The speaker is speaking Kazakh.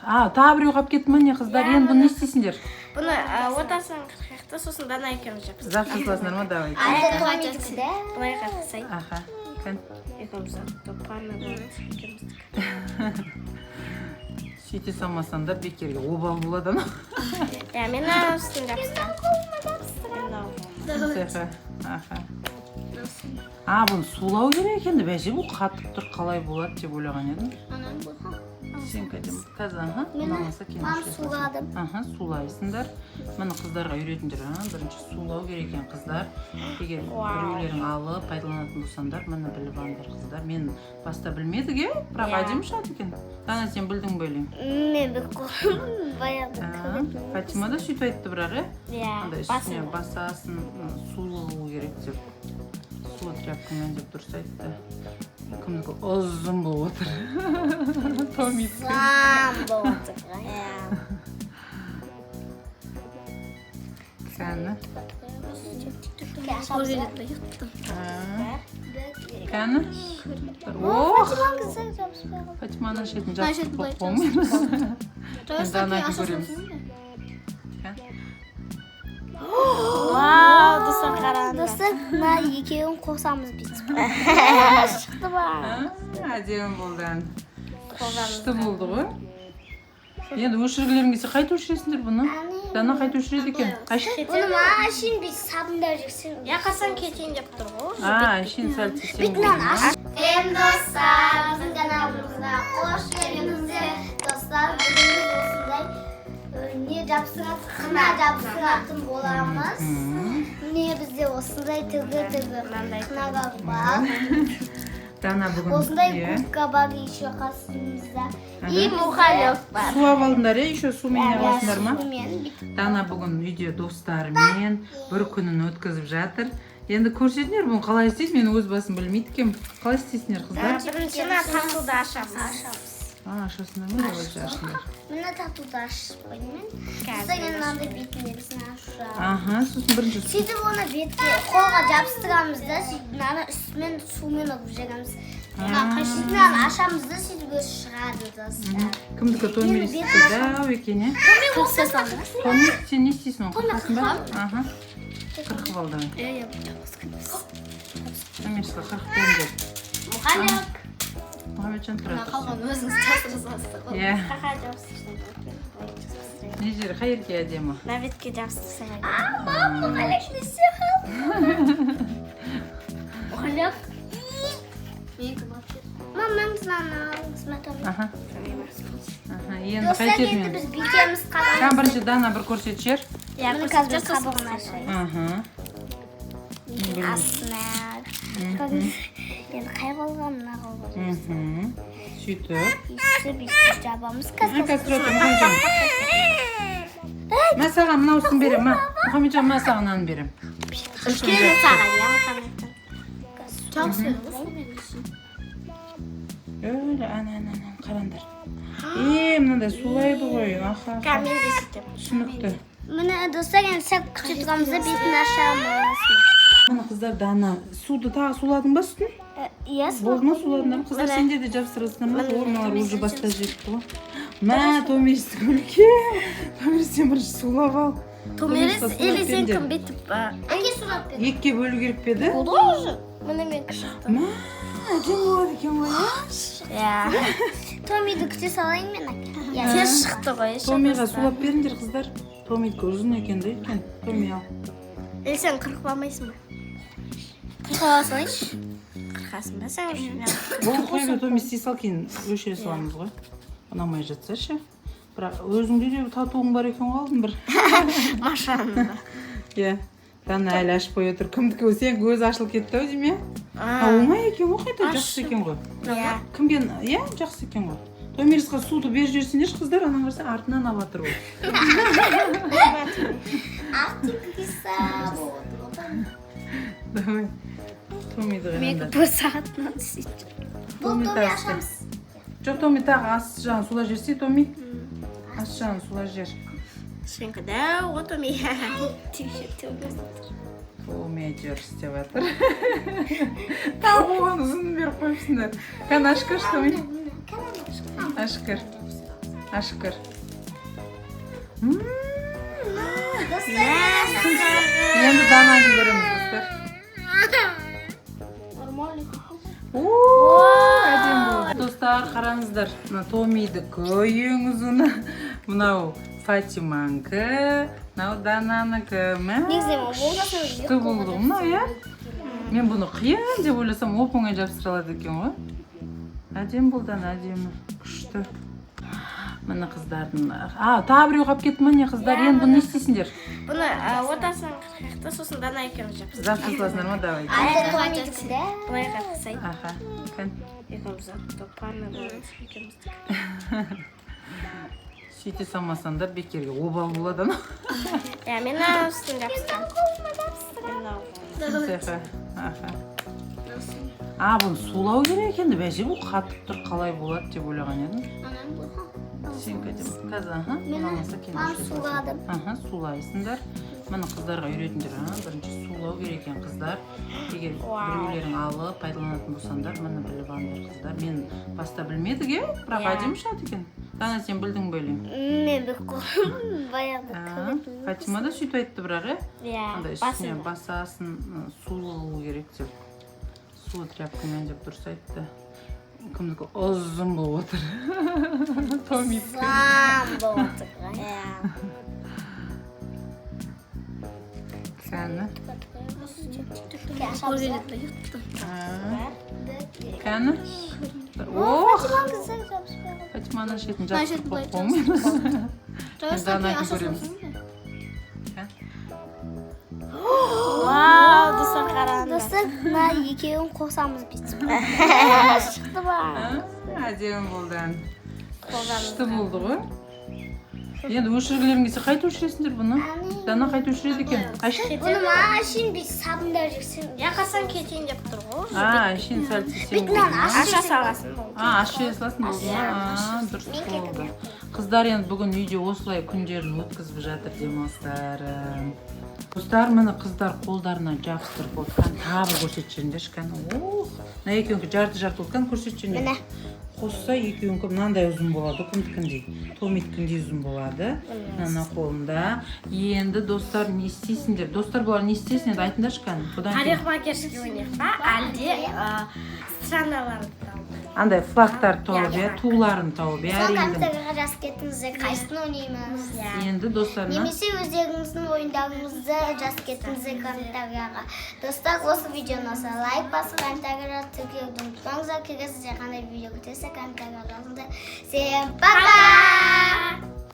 Тағы біреу қалып кетті ме не қыздар? Енді бұны не істейсіңдер? Бұны отасың қырқақты, сосын дана екеуміз жапсыз. Завтра қыласыңдар ма? Давай. Бұлай қатысай. Аха. Екеуміз топқаны болады. Сөйте салмасаңдар бекерге обал болады ана. Мен үстін жапсыздан. Аха. Бұны сулау керек енді. Бәже бұл қатып тұр, қалай болады деп ойлаған едім. Сен кәдім қазан, ұнамаса Мам суладым. Сулайсыңдар. Мені қыздарға үйретіңдер. Бірінші сулау керек екен қыздар. Егер біреулерің алып, пайдаланатын болсаңдар, мені біліп алыңдар қыздар. Мен баста білмедік, бірақ әдемі шығады екен. Дана, сен білдің бе ойлаймын? Мен біліп қойдым. Баяғыда Фатима да сөйтіп айтты бірақ, Иә, үстіне басасын сулау керек деп. Сулы тряпкамен деп дұрыс айтты. Кімдікі ұзын болып отыр. Томидікі. Зам болып отыр. Кәні. Кәні? Фатиманың шетін жапсып болып қоймайды. Енді анайын көреміз. Вау, достар қараңдар. Достар, мына екеуін қосамыз бүйтіп. Шықты ба? Әдемі болды. Күшті болды ғой. Енді өшіргілерің келсе қайта өшіресіңдер бұны? Дана қайта өшіреді екен. Бұны ма әшейін бүйтіп сабындап жүрсең. Яқасан кетейін деп тұр ғой. Әшейін сәл тесең Бетінен аш. Достар, біздің каналымызға қош келдіңіздер. Достар, бүгінгі осындай не қына жабысыратын боламыз. Міне бізде осындай түгі қынаға бар. Дана бүгін Осындай кубка бар еще қасымызда. И мухалек бар. Су алыңдар, еще сумен аласыңдар ма? Дана бүгін үйде достарымен бір күнін өткізіп жатыр. Енді көрсетіңдер, бұны қалай істейсіз? Мен өз басым білмейді кем. Қалай істейсіңдер, қыздар? Біріншіні тартуды ашамыз. Ашасыңдар ма? Давай ашыңдар. Мені татуды ашып қойдым. Сосын мынандай бетінде біздің ашамыз. Сосын бірінші су. Сөйтіп оны бетке қолға жабыстырамыз да, сөйтіп мынаны үстімен сумен ұрып жегеміз. Сөйтіп ашамыз да, сөйтіп өзі шығады достар. Кімдікі Томиристі дәу екен, е? Томир, сен не істейсің оны? Қырқасың ба? Қырқып алды. Томирисқа қырқып беріңдер. Мұхалек. Мұхамеджан тұрады. Өзіңіз жапсыз. Иә. Қақа жапсыз. Не жері, қай ерге әдемі? Наветке жапсыз. Мам, мұхалек не істеп қал? Мұхалек. Мам, мен знаны алыңыз, мәтәмін. Енді Достар, қайтер енді мен? біз бетеміз қалаймыз. Сен бірінші Дана бір көрсет жер. Мұны қазір қабығын ашайын. Астына. Енді қай қолға мына қолға. Сөйтіп. Бүйтіп жабамыз. Мен саған мынаусын берем, Мұхамеджан, мен саған аны берем. Үлкені саған, я Мұхаммедтің. Öyle, қарандар. Мынандай сулайды ғой, Мен де сөйтем. түсінікті. Міне достар, енді сәк күте тұрамыз да бетін ашамыз. Мына қыздар Дана, суды тағы суладың ба сүтін? Иә, Болды ма суладыңдар ма? Қыздар сенде де жапсырасыңдар ма? Ормалар уже баста жетті ғой. Мә, Томирис үлкен. Томирис сен бірінші сулап ал. Томирис, или сен кім бетіп? Әке сұрап бер. Екке бөлу керек пе еді? Болды ғой уже. Міне мен кішіктім. Мә, әдем болады екен ғой, Иә. Томиді күте салайын мен әке. Тез шықты ғой. Томиға сулап беріңдер қыздар. Томидікі ұзын екен де екен. Томи ал. Или сен қырқып алмайсың ба? Қырқыға салайыншы. Қырқасың ба сен уже? Бұл қойбе Томи істей сал кейін өшіре саламыз ғой. Ұнамай жатса ше. Бірақ өзіңде де татуың бар екен ғой алдын бір. Машанында. Иә. Дана әлі ашып қой отыр. Кімдікі сен көз ашылып кетті-ау дейме? Оңай екен ғой, қайта жақсы екен ғой. Кімге, жақсы екен ғой. Томирисқа суды беріп жіберсеңдерші қыздар, анаң қараса артынан алып жатыр ғой. Артикіса болды. Давай. Томиді ғандар. Бір сағатынан сөйтіп. Бұл Томи ашамыз. Жоқ, Томи тағы ас жағын сула жерсе, Томи. Ас жағын сула жер. Сенкі дәу ғой Томи. Томи әйтеуір істеп жатыр. Тағы оған ұзын беріп қойыпсыңдар. Қан ашқыршы, Томи. Ашқыр. Ашкер. Енді дананы көреміз достар. Әдем болды. Достар, қараңыздар. Мына Томидікі үйіңізіні. Мынау Фатиманікі. Мынау Дананікі. Күшті болды мынау, иә? Мен бұны қиын деп ойласам, оп-оңай жабыстыра алады екен ғой. Әдем болды, әдемі. Күшті. Мына қыздардың. Тағы біреу қалып кетті ме не қыздар? Енді бұны не істейсіңдер? Бұны отасың қырқақты, сосын Дана екеуміз жапсыз. Зат қосыласыңдар ма? Давай. Былай қырқысайды. Аха. Кән. Екеуміз топаны болады. Сөйте салмасаңдар бекерге обал болады ма? Мен үстін жапсыздан. Бұны сулау керек енді бәже бұл қатып тұр қалай болады деп ойлаған едім. Сен кәдем. Қазір, Мен суладым. Сулайсыңдар. Мына қыздарға үйретіңдер, бірінші сулау керек екен қыздар. Егер біреулерің алып пайдаланатын болсаңдар, міне біліп алыңдар қыздар. Мен баста білмедіге, бірақ әдемі шығады екен. Дана, сен білдің бе ойлаймын? Мен біліп қойдым. Баяғы. Фатима да сөйтіп айтты бірақ, Иә. андай үстіне басасын сулау керек деп. Сулы тряпкамен деп дұрыс айтты. Кімдікі ұзын болып отыр. Томидікі. Зам болып отыр. Кәні. Кәні? Фатиманың шетін жастық болып қоймаймыз. Мен Данаға көреміз. Вау, достар қараңдар. Достар, мына екеуін қосамыз бүйтіп. Шықты ба? Әдемі болды. Күшті болды ғой. Енді өшіргілерің келсе қайта өшіресіңдер бұны? Дана қайта өшіреді екен. Бұны ма әшейін бүйтіп сабында жүрсің. Яқасан кетейін деп тұр ғой. Әшейін сәл тесең болды. Аша саласын болды. Аша саласын болды ма? Дұрыс болды. Қыздар енді бүгін үйде осылай күндерін өткізіп жатыр демалыстарын. Достар, міне қыздар қолдарына жабыстырып отқан табы көрсетшіңдерші кәні. Мына екеуіңкі жарты-жарты отқан көрсетшіңдер. Қосса екеуіңкі мынандай ұзын болады, кімдікіндей. Томидікіндей ұзын болады. Мына қолында. Енді достар не істейсіңдер? Достар бұлар не істейсіңдер? Айтыңдаршы кәні. Парикмахерский ойнайық па? Әлде страналарды тауып? Андай флагтар тауып, туларын тауып. Сол комментарияға жазып кетіңіздер, қайсысын ойнаймыз. Енді достарына. Немесе өздеріңіздің ойындарыңызды жазып кетіңіздер комментарияға. Достар, осы видеоны olsa лайк басып, комментарияға тіркеуді ұмытпаңыздар. Келесі қандай видео күтесіз комментарияға жазыңыздар. Всем пока!